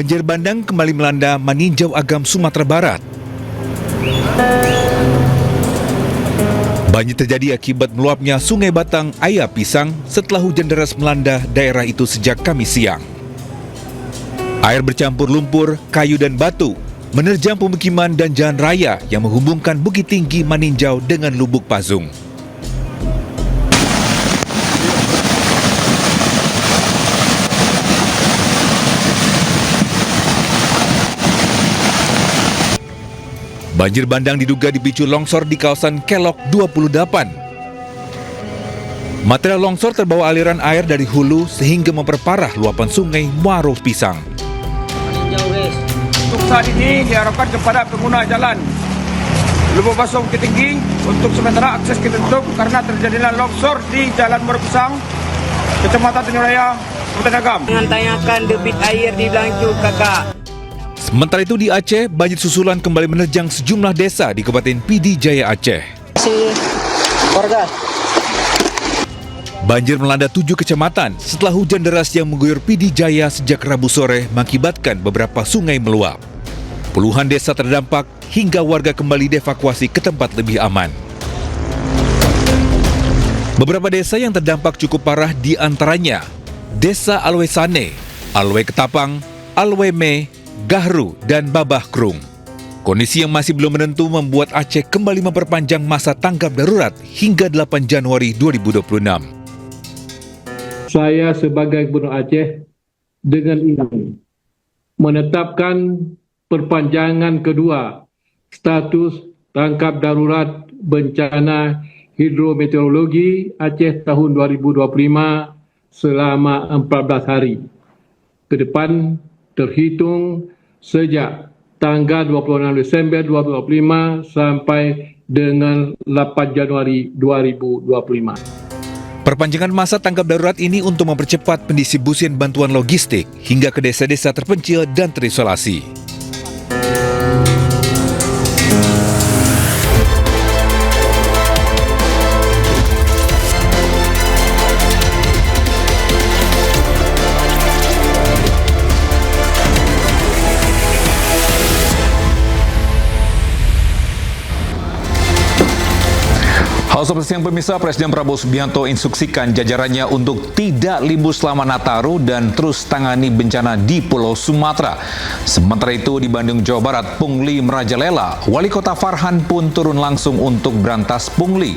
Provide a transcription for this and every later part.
Banjir bandang kembali melanda Maninjau Agam, Sumatera Barat. Banjir terjadi akibat meluapnya Sungai Batang Aya Pisang setelah hujan deras melanda daerah itu sejak Kamis siang. Air bercampur lumpur, kayu dan batu menerjang pemukiman dan jalan raya yang menghubungkan Bukit Tinggi Maninjau dengan Lubuk Pazung. Banjir bandang diduga dipicu longsor di kawasan Kelok 28. Material longsor terbawa aliran air dari hulu sehingga memperparah luapan sungai Muaro Pisang. Untuk saat ini diharapkan kepada pengguna jalan Lubuk Pazung Bukit Tinggi untuk sementara akses ditutup karena terjadinya longsor di Jalan Muaro Pisang, Kecamatan Tanjung Raya, Kabupaten Agam. Jangan tanyakan debit air di Belangcu, kakak. Sementara itu di Aceh, banjir susulan kembali menerjang sejumlah desa di Kabupaten Pidi Jaya Aceh. Warga. Banjir melanda 7 kecamatan setelah hujan deras yang mengguyur Pidi Jaya sejak Rabu sore mengakibatkan beberapa sungai meluap. Puluhan desa terdampak hingga warga kembali dievakuasi ke tempat lebih aman. Beberapa desa yang terdampak cukup parah di antaranya Desa Alwe Sane, Alwe Ketapang, Alwe Me, Gahru, dan Babah Krung. Kondisi yang masih belum menentu membuat Aceh kembali memperpanjang masa tanggap darurat hingga 8 Januari 2026. Saya sebagai Gubernur Aceh dengan ini menetapkan perpanjangan kedua status tanggap darurat bencana hidrometeorologi Aceh tahun 2025 selama 14 hari ke depan terhitung sejak tanggal 26 Desember 2025 sampai dengan 8 Januari 2025. Perpanjangan masa tanggap darurat ini untuk mempercepat pendistribusian bantuan logistik hingga ke desa-desa terpencil dan terisolasi. Halo Sobat Siang Pemirsa, Presiden Prabowo Subianto instruksikan jajarannya untuk tidak libur selama Nataru dan terus tangani bencana di Pulau Sumatera. Sementara itu di Bandung, Jawa Barat, pungli merajalela. Wali Kota Farhan pun turun langsung untuk berantas pungli.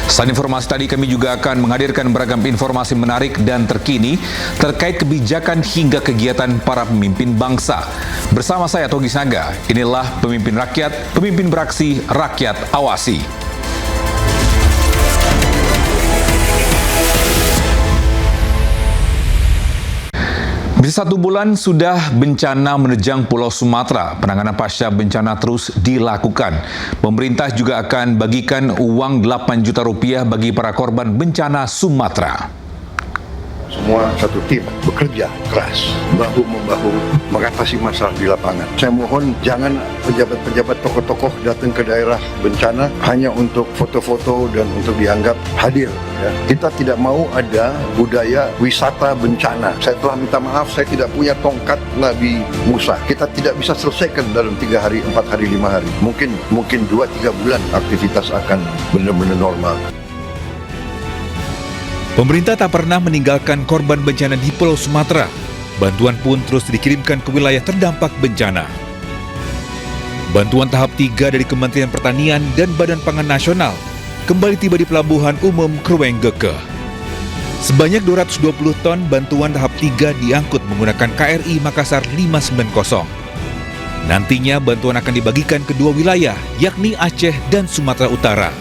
Selain informasi tadi, kami juga akan menghadirkan beragam informasi menarik dan terkini terkait kebijakan hingga kegiatan para pemimpin bangsa. Bersama saya Togi Naga, inilah Pemimpin Rakyat, Pemimpin Beraksi, Rakyat Awasi. Bisa 1 bulan sudah bencana menerjang Pulau Sumatera. Penanganan pasca bencana terus dilakukan. Pemerintah juga akan bagikan uang 8 juta rupiah bagi para korban bencana Sumatera. Semua satu tim bekerja keras, bahu-membahu mengatasi masalah di lapangan. Saya mohon jangan pejabat-pejabat tokoh-tokoh datang ke daerah bencana hanya untuk foto-foto dan untuk dianggap hadir. Ya. Kita tidak mau ada budaya wisata bencana. Saya telah minta maaf, saya tidak punya tongkat Nabi Musa. Kita tidak bisa selesaikan dalam 3 hari, 4 hari, 5 hari. Mungkin 2-3 bulan aktivitas akan benar-benar normal. Pemerintah tak pernah meninggalkan korban bencana di Pulau Sumatera. Bantuan pun terus dikirimkan ke wilayah terdampak bencana. Bantuan tahap 3 dari Kementerian Pertanian dan Badan Pangan Nasional kembali tiba di Pelabuhan Umum Krueng Gekeh. Sebanyak 220 ton bantuan tahap 3 diangkut menggunakan KRI Makassar 590. Nantinya bantuan akan dibagikan ke 2 wilayah, yakni Aceh dan Sumatera Utara.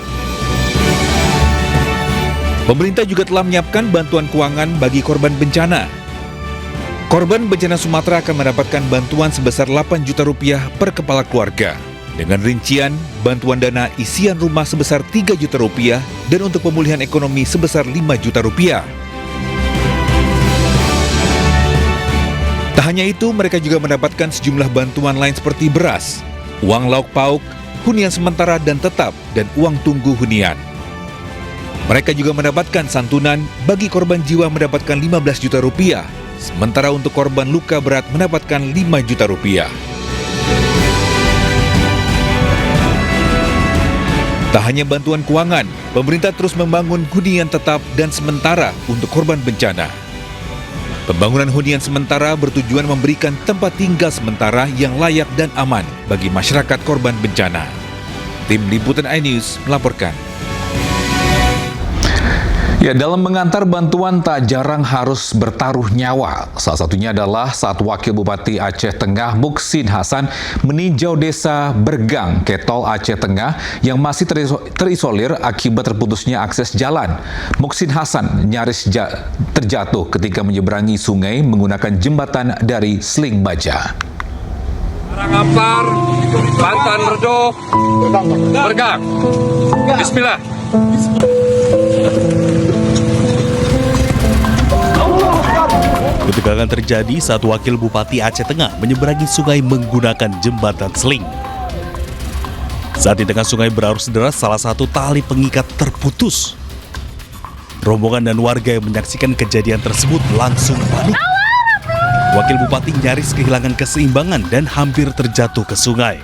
Pemerintah juga telah menyiapkan bantuan keuangan bagi korban bencana. Korban bencana Sumatera akan mendapatkan bantuan sebesar 8 juta rupiah per kepala keluarga. Dengan rincian, bantuan dana isian rumah sebesar 3 juta rupiah dan untuk pemulihan ekonomi sebesar 5 juta rupiah. Tak hanya itu, mereka juga mendapatkan sejumlah bantuan lain seperti beras, uang lauk pauk, hunian sementara dan tetap, dan uang tunggu hunian. Mereka juga mendapatkan santunan bagi korban jiwa mendapatkan 15 juta rupiah, sementara untuk korban luka berat mendapatkan 5 juta rupiah. Tak hanya bantuan keuangan, pemerintah terus membangun hunian tetap dan sementara untuk korban bencana. Pembangunan hunian sementara bertujuan memberikan tempat tinggal sementara yang layak dan aman bagi masyarakat korban bencana. Tim Liputan iNews melaporkan. Ya, dalam mengantar bantuan tak jarang harus bertaruh nyawa. Salah satunya adalah saat Wakil Bupati Aceh Tengah Muksin Hasan meninjau desa Bergang, Ketol, Aceh Tengah yang masih terisolir akibat terputusnya akses jalan. Muksin Hasan nyaris terjatuh ketika menyeberangi sungai menggunakan jembatan dari Sling Baja. Karangampar, Bantan Redo, Bergang. Bismillah. Ketegangan terjadi saat Wakil Bupati Aceh Tengah menyeberangi sungai menggunakan jembatan seling. Saat di tengah sungai berarus deras, salah satu tali pengikat terputus. Rombongan dan warga yang menyaksikan kejadian tersebut langsung panik. Wakil Bupati nyaris kehilangan keseimbangan dan hampir terjatuh ke sungai.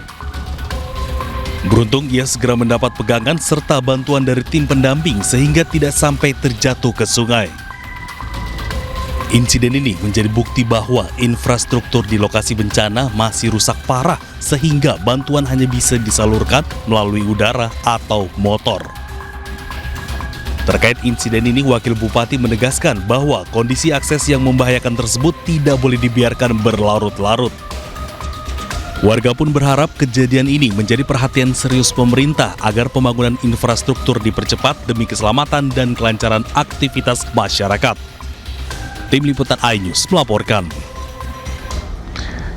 Beruntung ia segera mendapat pegangan serta bantuan dari tim pendamping sehingga tidak sampai terjatuh ke sungai. Insiden ini menjadi bukti bahwa infrastruktur di lokasi bencana masih rusak parah sehingga bantuan hanya bisa disalurkan melalui udara atau motor. Terkait insiden ini, Wakil Bupati menegaskan bahwa kondisi akses yang membahayakan tersebut tidak boleh dibiarkan berlarut-larut. Warga pun berharap kejadian ini menjadi perhatian serius pemerintah agar pembangunan infrastruktur dipercepat demi keselamatan dan kelancaran aktivitas masyarakat. Tim Liputan iNews melaporkan.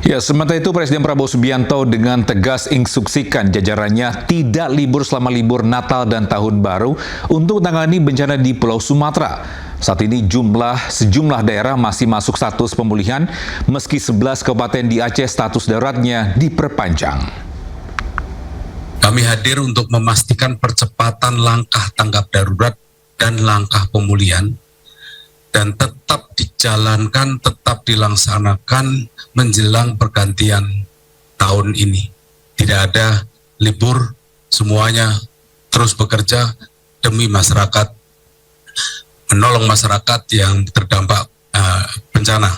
Ya, sementara itu Presiden Prabowo Subianto dengan tegas instruksikan jajarannya tidak libur selama libur Natal dan Tahun Baru untuk menangani bencana di Pulau Sumatera. Saat ini sejumlah daerah masih masuk status pemulihan, meski 11 kabupaten di Aceh status daruratnya diperpanjang. Kami hadir untuk memastikan percepatan langkah tanggap darurat dan langkah pemulihan, dan tetap dijalankan, tetap dilaksanakan menjelang pergantian tahun ini. Tidak ada libur, semuanya terus bekerja demi masyarakat, menolong masyarakat yang terdampak bencana.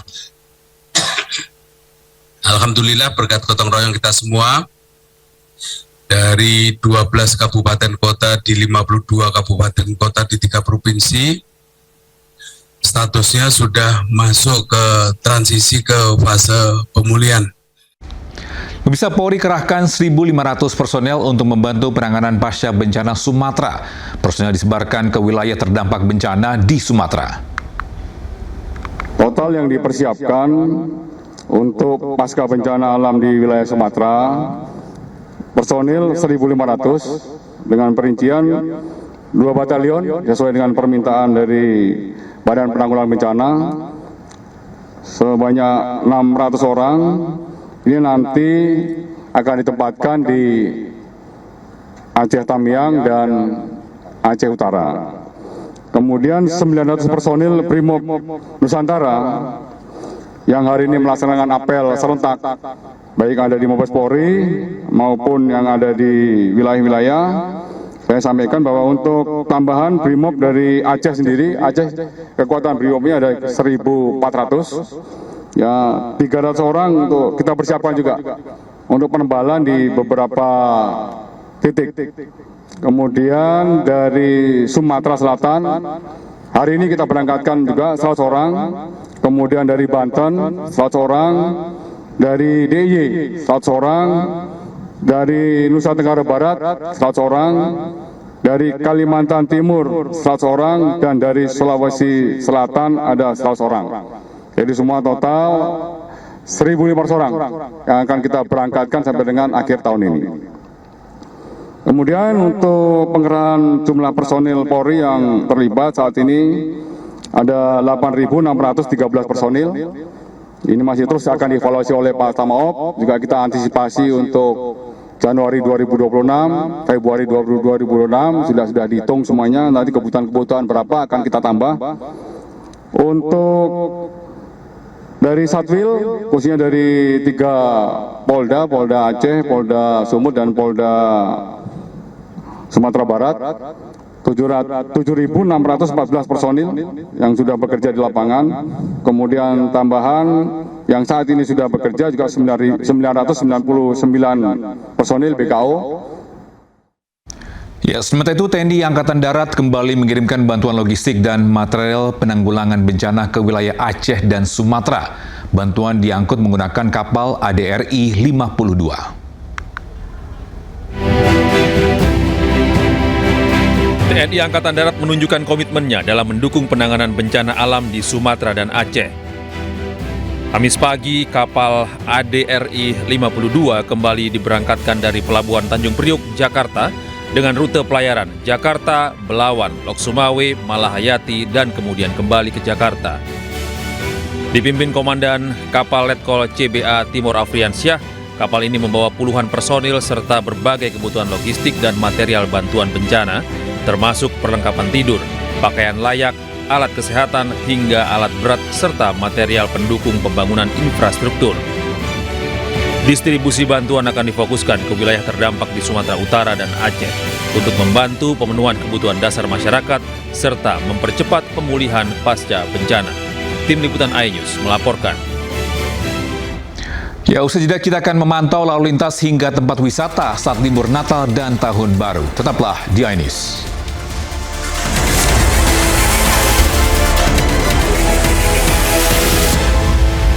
Alhamdulillah berkat gotong royong kita semua, dari 12 kabupaten kota di 52 kabupaten kota di 3 provinsi, statusnya sudah masuk ke transisi ke fase pemulihan. Pemirsa, Polri kerahkan 1.500 personel untuk membantu penanganan pasca bencana Sumatera. Personel disebarkan ke wilayah terdampak bencana di Sumatera. Total yang dipersiapkan untuk pasca bencana alam di wilayah Sumatera, personil 1.500 dengan perincian 2 batalion sesuai dengan permintaan dari Badan Penanggulangan Bencana sebanyak 600 orang. Ini nanti akan ditempatkan di Aceh Tamiang dan Aceh Utara. Kemudian 900 personil Brimob Nusantara yang hari ini melaksanakan apel serentak, baik ada di Mabes Polri maupun yang ada di wilayah-wilayah. Saya sampaikan bahwa untuk tambahan Brimob dari Aceh sendiri, Aceh kekuatan Brimobnya ada 1.400, ya 300 orang untuk kita persiapkan juga untuk penebalan di beberapa titik. Kemudian dari Sumatera Selatan, hari ini kita berangkatkan juga 100 orang, kemudian dari Banten 100 orang, dari DIY 100 orang, dari Nusa Tenggara Barat 100 orang, dari Kalimantan Timur 100 orang, dan dari Sulawesi Selatan ada 100 orang. Jadi semua total 1.500 orang yang akan kita berangkatkan sampai dengan akhir tahun ini. Kemudian untuk pengerahan jumlah personil Polri yang terlibat saat ini ada 8.613 personil. Ini masih terus akan dievaluasi oleh Pak Tamaop. Juga kita antisipasi untuk Januari 2026, Februari 2026 sudah dihitung semuanya. Nanti kebutuhan berapa akan kita tambah. Untuk Dari Satwil, khususnya dari 3 Polda, Polda Aceh, Polda Sumut, dan Polda Sumatera Barat, 7.614 personil yang sudah bekerja di lapangan, kemudian tambahan yang saat ini sudah bekerja juga 999 personil BKO. Ya, sementara itu TNI Angkatan Darat kembali mengirimkan bantuan logistik dan material penanggulangan bencana ke wilayah Aceh dan Sumatera. Bantuan diangkut menggunakan kapal ADRI 52. TNI Angkatan Darat menunjukkan komitmennya dalam mendukung penanganan bencana alam di Sumatera dan Aceh. Kamis pagi, kapal ADRI 52 kembali diberangkatkan dari Pelabuhan Tanjung Priok, Jakarta, dengan rute pelayaran Jakarta, Belawan, Lok Sumawe, Malahayati, dan kemudian kembali ke Jakarta. Dipimpin Komandan Kapal Letkol CBA Timur Afriansyah, kapal ini membawa puluhan personil serta berbagai kebutuhan logistik dan material bantuan bencana, termasuk perlengkapan tidur, pakaian layak, alat kesehatan, hingga alat berat, serta material pendukung pembangunan infrastruktur. Distribusi bantuan akan difokuskan ke wilayah terdampak di Sumatera Utara dan Aceh untuk membantu pemenuhan kebutuhan dasar masyarakat serta mempercepat pemulihan pasca bencana. Tim Liputan iNews melaporkan. Ya, usai jeda kita akan memantau lalu lintas hingga tempat wisata saat libur Natal dan Tahun Baru. Tetaplah di iNews.